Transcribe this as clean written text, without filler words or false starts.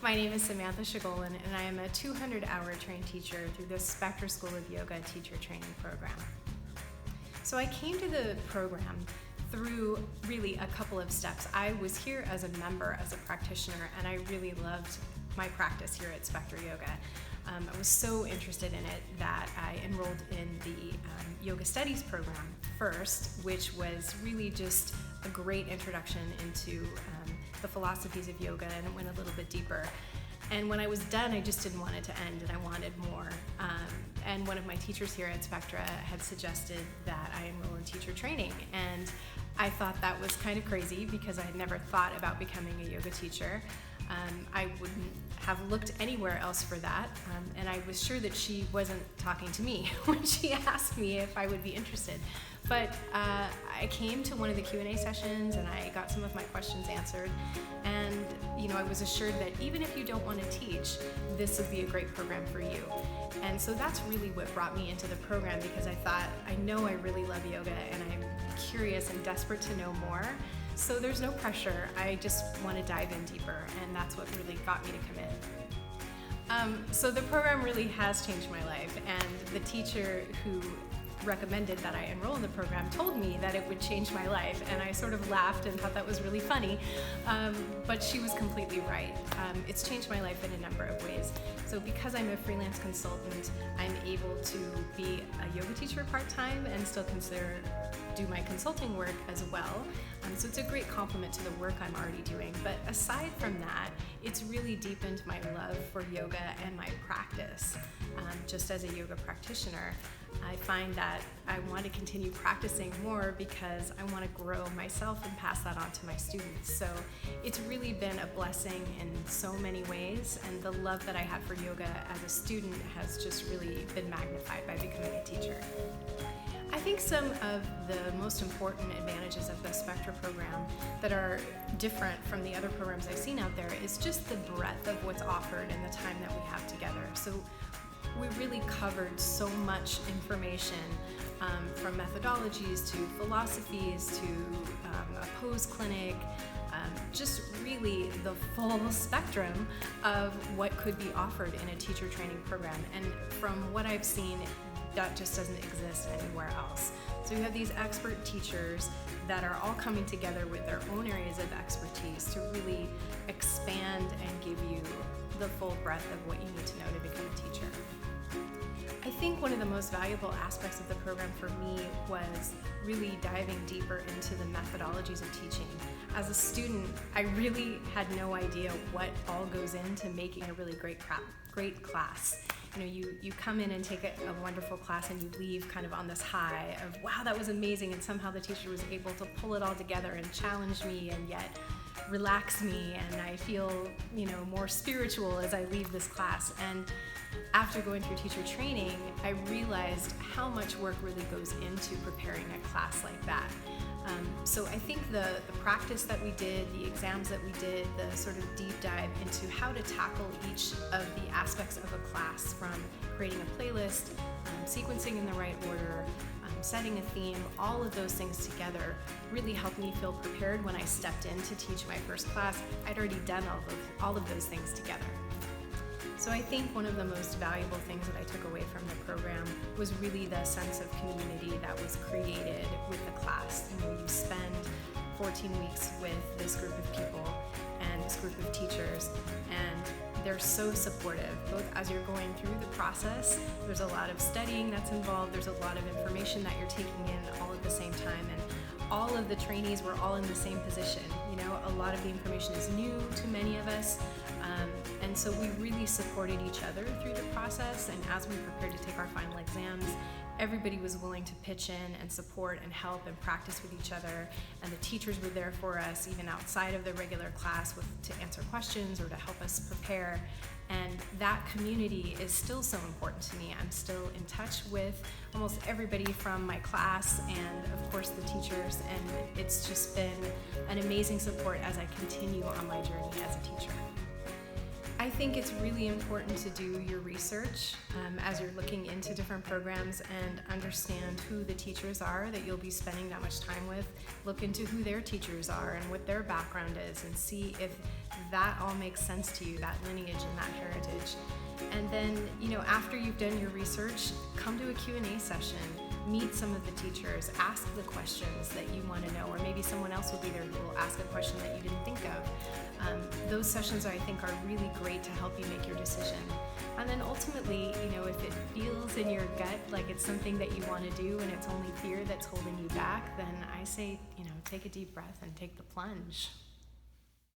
My name is Samantha Chagollan, and I am a 200-hour trained teacher through the Spectra School of Yoga teacher training program. So I came to the program through really a couple of steps. I was here as a member, as a practitioner, and I really loved my practice here at Spectra Yoga. I was so interested in it that I enrolled in the yoga studies program first, which was really just a great introduction into the philosophies of yoga, and it went a little bit deeper. And when I was done, I just didn't want it to end, and I wanted more. And one of my teachers here at Spectra had suggested that I enroll in teacher training, and I thought that was kind of crazy because I had never thought about becoming a yoga teacher. I wouldn't have looked anywhere else for that, and I was sure that she wasn't talking to me when she asked me if I would be interested. But I came to one of the Q&A sessions and I got some of my questions answered, and I was assured that even if you don't want to teach, this would be a great program for you. And so that's really what brought me into the program, because I thought, I know I really love yoga and I'm curious and desperate to know more. So there's no pressure, I just want to dive in deeper, and that's what really got me to commit. So the program really has changed my life, and the teacher who recommended that I enroll in the program told me that it would change my life, and I sort of laughed and thought that was really funny, but she was completely right. It's changed my life in a number of ways. So because I'm a freelance consultant, I'm able to be a yoga teacher part-time and still do my consulting work as well. So it's a great complement to the work I'm already doing. But aside from that, it's really deepened my love for yoga and my practice. Just as a yoga practitioner, I find that I want to continue practicing more because I want to grow myself and pass that on to my students. So it's really been a blessing in so many ways, and the love that I had for yoga as a student has just really been magnified by becoming a teacher. I think some of the most important advantages of the Spectra program that are different from the other programs I've seen out there is just the breadth of what's offered and the time that we have together. So we really covered so much information, from methodologies to philosophies to a pose clinic, just really the full spectrum of what could be offered in a teacher training program. And from what I've seen, that just doesn't exist anywhere else. So you have these expert teachers that are all coming together with their own areas of expertise to really expand and give you the full breadth of what you need to know to become a teacher. I think one of the most valuable aspects of the program for me was really diving deeper into the methodologies of teaching. As a student, I really had no idea what all goes into making a really great class. You come in and take a wonderful class and you leave kind of on this high of, wow, that was amazing, and somehow the teacher was able to pull it all together and challenge me and yet relax me, and I feel more spiritual as I leave this class. And after going through teacher training, I realized how much work really goes into preparing a class like that. So I think the practice that we did, the exams that we did, the sort of deep dive into how to tackle each of the aspects of a class, from creating a playlist, sequencing in the right order, setting a theme, all of those things together really helped me feel prepared when I stepped in to teach my first class. I'd already done all of those things together. So I think one of the most valuable things that I took away from the program was really the sense of community that was created with the class. You spend 14 weeks with this group of people and this group of teachers, and they're so supportive, both as you're going through the process. There's a lot of studying that's involved, there's a lot of information that you're taking in all at the same time, and all of the trainees were all in the same position. A lot of the information is new to many of us, and so we really supported each other through the process. And as we prepared to take our final exams, everybody was willing to pitch in and support and help and practice with each other, and the teachers were there for us even outside of the regular class to answer questions or to help us prepare. And that community is still so important to me. I'm still in touch with almost everybody from my class and of course the teachers, and it's just been an amazing support as I continue on my journey as a teacher. I I think it's really important to do your research as you're looking into different programs and understand who the teachers are that you'll be spending that much time with. Look into who their teachers are and what their background is, and see if that all makes sense to you, that lineage and that heritage. And then, after you've done your research, come to a Q&A session. Meet some of the teachers, ask the questions that you want to know, or maybe someone else will be there who will ask a question that you didn't think of. Those sessions, I think, are really great to help you make your decision. And then ultimately, if it feels in your gut like it's something that you want to do and it's only fear that's holding you back, then I say, take a deep breath and take the plunge.